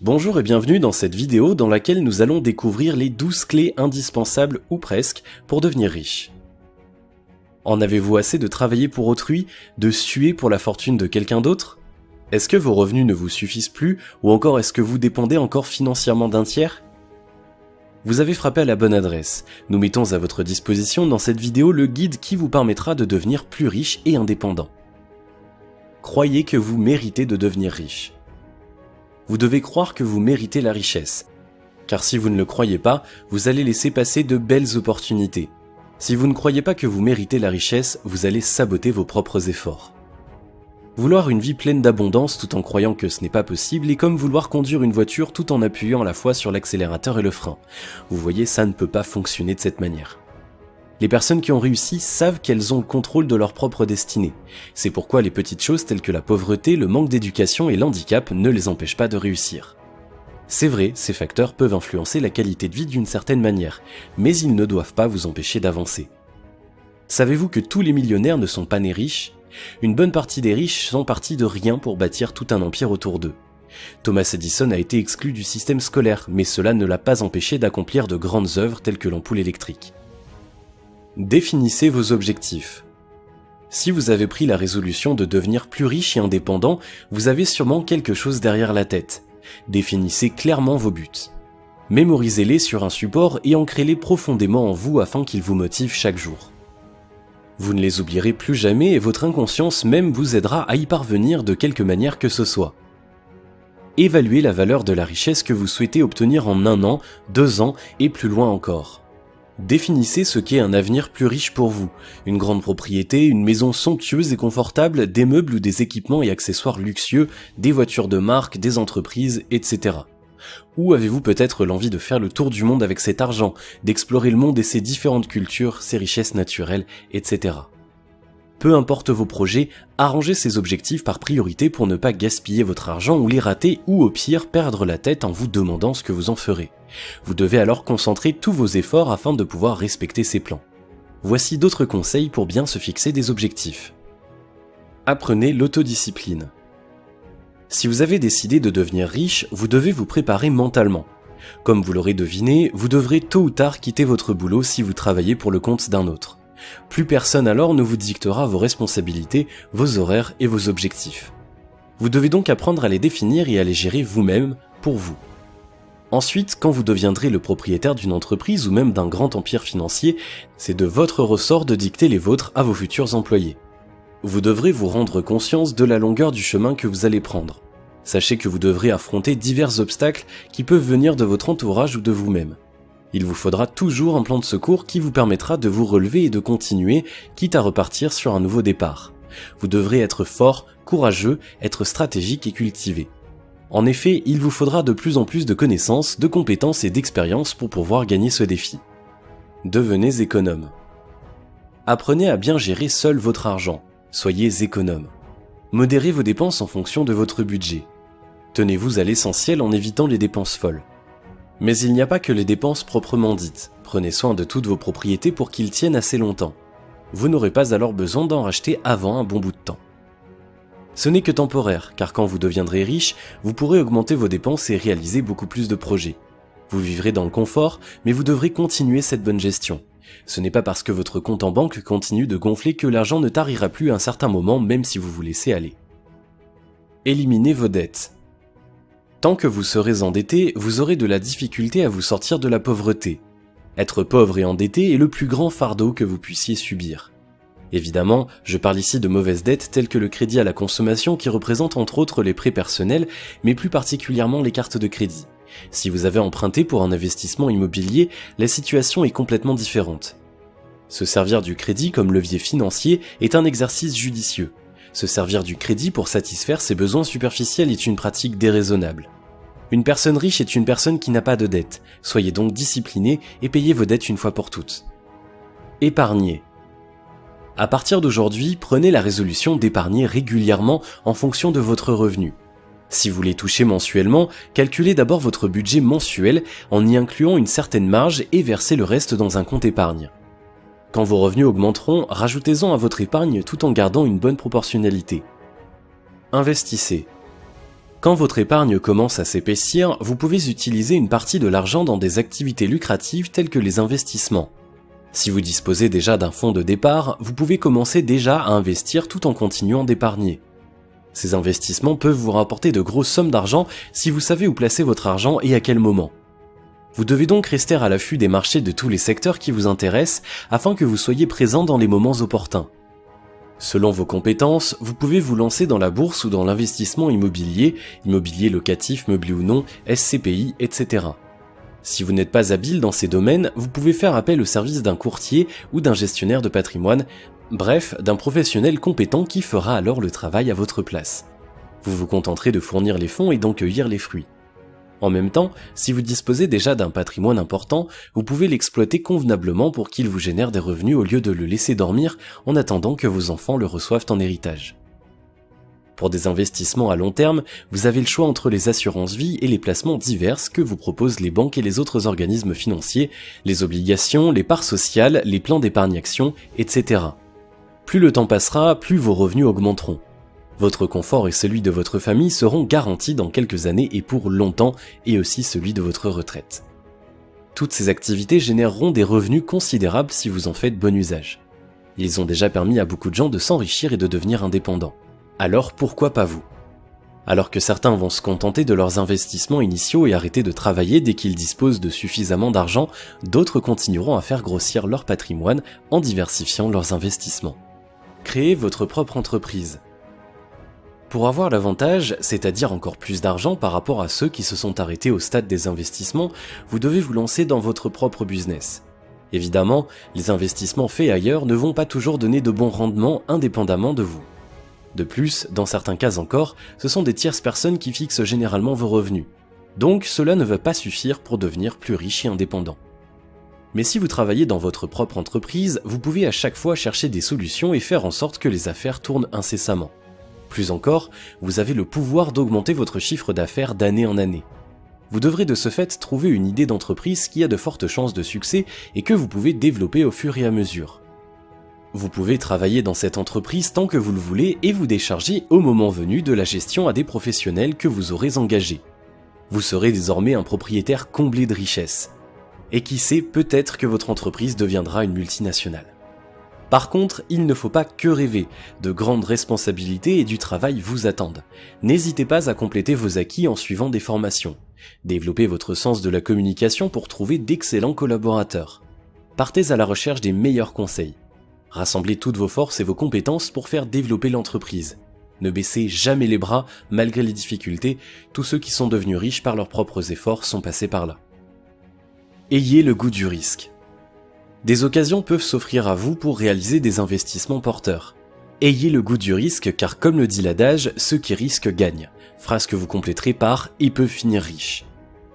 Bonjour et bienvenue dans cette vidéo dans laquelle nous allons découvrir les 12 clés indispensables ou presque pour devenir riche. En avez-vous assez de travailler pour autrui, de suer pour la fortune de quelqu'un d'autre? Est-ce que vos revenus ne vous suffisent plus ou encore est-ce que vous dépendez encore financièrement d'un tiers? Vous avez frappé à la bonne adresse. Nous mettons à votre disposition dans cette vidéo le guide qui vous permettra de devenir plus riche et indépendant. Croyez que vous méritez de devenir riche. Vous devez croire que vous méritez la richesse. Car si vous ne le croyez pas, vous allez laisser passer de belles opportunités. Si vous ne croyez pas que vous méritez la richesse, vous allez saboter vos propres efforts. Vouloir une vie pleine d'abondance tout en croyant que ce n'est pas possible est comme vouloir conduire une voiture tout en appuyant à la fois sur l'accélérateur et le frein. Vous voyez, ça ne peut pas fonctionner de cette manière. Les personnes qui ont réussi savent qu'elles ont le contrôle de leur propre destinée. C'est pourquoi les petites choses telles que la pauvreté, le manque d'éducation et l'handicap ne les empêchent pas de réussir. C'est vrai, ces facteurs peuvent influencer la qualité de vie d'une certaine manière, mais ils ne doivent pas vous empêcher d'avancer. Savez-vous que tous les millionnaires ne sont pas nés riches? Une bonne partie des riches sont partis de rien pour bâtir tout un empire autour d'eux. Thomas Edison a été exclu du système scolaire, mais cela ne l'a pas empêché d'accomplir de grandes œuvres telles que l'ampoule électrique. Définissez vos objectifs. Si vous avez pris la résolution de devenir plus riche et indépendant, vous avez sûrement quelque chose derrière la tête. Définissez clairement vos buts. Mémorisez-les sur un support et ancrez-les profondément en vous afin qu'ils vous motivent chaque jour. Vous ne les oublierez plus jamais et votre inconscience même vous aidera à y parvenir de quelque manière que ce soit. Évaluez la valeur de la richesse que vous souhaitez obtenir en 1 an, 2 ans et plus loin encore. Définissez ce qu'est un avenir plus riche pour vous. Une grande propriété, une maison somptueuse et confortable, des meubles ou des équipements et accessoires luxueux, des voitures de marque, des entreprises, etc. Ou avez-vous peut-être l'envie de faire le tour du monde avec cet argent, d'explorer le monde et ses différentes cultures, ses richesses naturelles, etc. Peu importe vos projets, arrangez ces objectifs par priorité pour ne pas gaspiller votre argent ou les rater ou au pire perdre la tête en vous demandant ce que vous en ferez. Vous devez alors concentrer tous vos efforts afin de pouvoir respecter ces plans. Voici d'autres conseils pour bien se fixer des objectifs. Apprenez l'autodiscipline. Si vous avez décidé de devenir riche, vous devez vous préparer mentalement. Comme vous l'aurez deviné, vous devrez tôt ou tard quitter votre boulot si vous travaillez pour le compte d'un autre. Plus personne alors ne vous dictera vos responsabilités, vos horaires et vos objectifs. Vous devez donc apprendre à les définir et à les gérer vous-même, pour vous. Ensuite, quand vous deviendrez le propriétaire d'une entreprise ou même d'un grand empire financier, c'est de votre ressort de dicter les vôtres à vos futurs employés. Vous devrez vous rendre conscience de la longueur du chemin que vous allez prendre. Sachez que vous devrez affronter divers obstacles qui peuvent venir de votre entourage ou de vous-même. Il vous faudra toujours un plan de secours qui vous permettra de vous relever et de continuer, quitte à repartir sur un nouveau départ. Vous devrez être fort, courageux, être stratégique et cultivé. En effet, il vous faudra de plus en plus de connaissances, de compétences et d'expérience pour pouvoir gagner ce défi. Devenez économe. Apprenez à bien gérer seul votre argent. Soyez économe. Modérez vos dépenses en fonction de votre budget. Tenez-vous à l'essentiel en évitant les dépenses folles. Mais il n'y a pas que les dépenses proprement dites. Prenez soin de toutes vos propriétés pour qu'ils tiennent assez longtemps. Vous n'aurez pas alors besoin d'en racheter avant un bon bout de temps. Ce n'est que temporaire, car quand vous deviendrez riche, vous pourrez augmenter vos dépenses et réaliser beaucoup plus de projets. Vous vivrez dans le confort, mais vous devrez continuer cette bonne gestion. Ce n'est pas parce que votre compte en banque continue de gonfler que l'argent ne tarira plus à un certain moment même si vous vous laissez aller. Éliminez vos dettes. Tant que vous serez endetté, vous aurez de la difficulté à vous sortir de la pauvreté. Être pauvre et endetté est le plus grand fardeau que vous puissiez subir. Évidemment, je parle ici de mauvaises dettes telles que le crédit à la consommation qui représente entre autres les prêts personnels, mais plus particulièrement les cartes de crédit. Si vous avez emprunté pour un investissement immobilier, la situation est complètement différente. Se servir du crédit comme levier financier est un exercice judicieux. Se servir du crédit pour satisfaire ses besoins superficiels est une pratique déraisonnable. Une personne riche est une personne qui n'a pas de dette. Soyez donc discipliné et payez vos dettes une fois pour toutes. Épargnez. À partir d'aujourd'hui, prenez la résolution d'épargner régulièrement en fonction de votre revenu. Si vous les touchez mensuellement, calculez d'abord votre budget mensuel en y incluant une certaine marge et versez le reste dans un compte épargne. Quand vos revenus augmenteront, rajoutez-en à votre épargne tout en gardant une bonne proportionnalité. Investissez. Quand votre épargne commence à s'épaissir, vous pouvez utiliser une partie de l'argent dans des activités lucratives telles que les investissements. Si vous disposez déjà d'un fonds de départ, vous pouvez commencer déjà à investir tout en continuant d'épargner. Ces investissements peuvent vous rapporter de grosses sommes d'argent si vous savez où placer votre argent et à quel moment. Vous devez donc rester à l'affût des marchés de tous les secteurs qui vous intéressent afin que vous soyez présent dans les moments opportuns. Selon vos compétences, vous pouvez vous lancer dans la bourse ou dans l'investissement immobilier, immobilier locatif, meublé ou non, SCPI, etc. Si vous n'êtes pas habile dans ces domaines, vous pouvez faire appel au service d'un courtier ou d'un gestionnaire de patrimoine, bref, d'un professionnel compétent qui fera alors le travail à votre place. Vous vous contenterez de fournir les fonds et d'en cueillir les fruits. En même temps, si vous disposez déjà d'un patrimoine important, vous pouvez l'exploiter convenablement pour qu'il vous génère des revenus au lieu de le laisser dormir en attendant que vos enfants le reçoivent en héritage. Pour des investissements à long terme, vous avez le choix entre les assurances vie et les placements divers que vous proposent les banques et les autres organismes financiers, les obligations, les parts sociales, les plans d'épargne action, etc. Plus le temps passera, plus vos revenus augmenteront. Votre confort et celui de votre famille seront garantis dans quelques années et pour longtemps, et aussi celui de votre retraite. Toutes ces activités généreront des revenus considérables si vous en faites bon usage. Ils ont déjà permis à beaucoup de gens de s'enrichir et de devenir indépendants. Alors pourquoi pas vous ? Alors que certains vont se contenter de leurs investissements initiaux et arrêter de travailler dès qu'ils disposent de suffisamment d'argent, d'autres continueront à faire grossir leur patrimoine en diversifiant leurs investissements. Créez votre propre entreprise. Pour avoir l'avantage, c'est-à-dire encore plus d'argent par rapport à ceux qui se sont arrêtés au stade des investissements, vous devez vous lancer dans votre propre business. Évidemment, les investissements faits ailleurs ne vont pas toujours donner de bons rendements indépendamment de vous. De plus, dans certains cas encore, ce sont des tierces personnes qui fixent généralement vos revenus. Donc cela ne va pas suffire pour devenir plus riche et indépendant. Mais si vous travaillez dans votre propre entreprise, vous pouvez à chaque fois chercher des solutions et faire en sorte que les affaires tournent incessamment. Plus encore, vous avez le pouvoir d'augmenter votre chiffre d'affaires d'année en année. Vous devrez de ce fait trouver une idée d'entreprise qui a de fortes chances de succès et que vous pouvez développer au fur et à mesure. Vous pouvez travailler dans cette entreprise tant que vous le voulez et vous décharger au moment venu de la gestion à des professionnels que vous aurez engagés. Vous serez désormais un propriétaire comblé de richesses. Et qui sait, peut-être que votre entreprise deviendra une multinationale. Par contre, il ne faut pas que rêver, de grandes responsabilités et du travail vous attendent. N'hésitez pas à compléter vos acquis en suivant des formations. Développez votre sens de la communication pour trouver d'excellents collaborateurs. Partez à la recherche des meilleurs conseils. Rassemblez toutes vos forces et vos compétences pour faire développer l'entreprise. Ne baissez jamais les bras, malgré les difficultés, tous ceux qui sont devenus riches par leurs propres efforts sont passés par là. Ayez le goût du risque. Des occasions peuvent s'offrir à vous pour réaliser des investissements porteurs. Ayez le goût du risque car comme le dit l'adage, ceux qui risquent gagnent. Phrase que vous compléterez par « et peuvent finir riches ».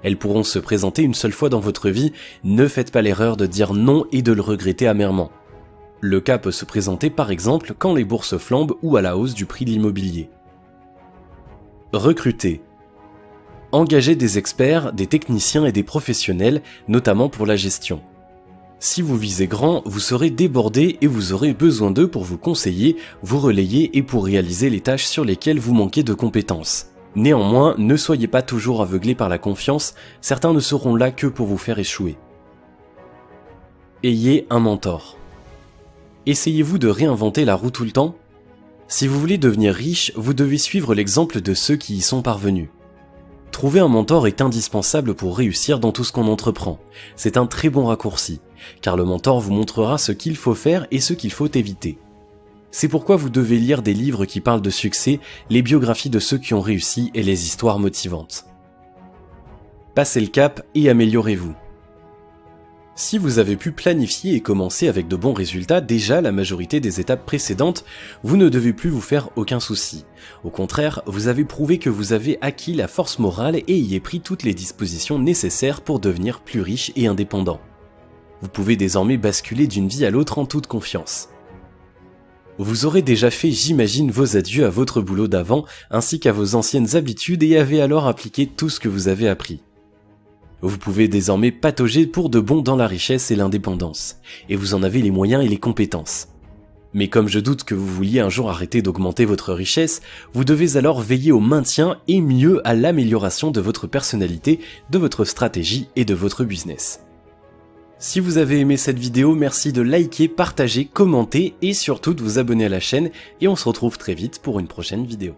Elles pourront se présenter une seule fois dans votre vie, ne faites pas l'erreur de dire non et de le regretter amèrement. Le cas peut se présenter par exemple quand les bourses flambent ou à la hausse du prix de l'immobilier. Recrutez. Engagez des experts, des techniciens et des professionnels, notamment pour la gestion. Si vous visez grand, vous serez débordé et vous aurez besoin d'eux pour vous conseiller, vous relayer et pour réaliser les tâches sur lesquelles vous manquez de compétences. Néanmoins, ne soyez pas toujours aveuglés par la confiance, certains ne seront là que pour vous faire échouer. Ayez un mentor. Essayez-vous de réinventer la roue tout le temps ? Si vous voulez devenir riche, vous devez suivre l'exemple de ceux qui y sont parvenus. Trouver un mentor est indispensable pour réussir dans tout ce qu'on entreprend. C'est un très bon raccourci, car le mentor vous montrera ce qu'il faut faire et ce qu'il faut éviter. C'est pourquoi vous devez lire des livres qui parlent de succès, les biographies de ceux qui ont réussi et les histoires motivantes. Passez le cap et améliorez-vous. Si vous avez pu planifier et commencer avec de bons résultats déjà la majorité des étapes précédentes, vous ne devez plus vous faire aucun souci. Au contraire, vous avez prouvé que vous avez acquis la force morale et y avez pris toutes les dispositions nécessaires pour devenir plus riche et indépendant. Vous pouvez désormais basculer d'une vie à l'autre en toute confiance. Vous aurez déjà fait, j'imagine, vos adieux à votre boulot d'avant ainsi qu'à vos anciennes habitudes et avez alors appliqué tout ce que vous avez appris. Vous pouvez désormais patauger pour de bon dans la richesse et l'indépendance, et vous en avez les moyens et les compétences. Mais comme je doute que vous vouliez un jour arrêter d'augmenter votre richesse, vous devez alors veiller au maintien et mieux à l'amélioration de votre personnalité, de votre stratégie et de votre business. Si vous avez aimé cette vidéo, merci de liker, partager, commenter et surtout de vous abonner à la chaîne et on se retrouve très vite pour une prochaine vidéo.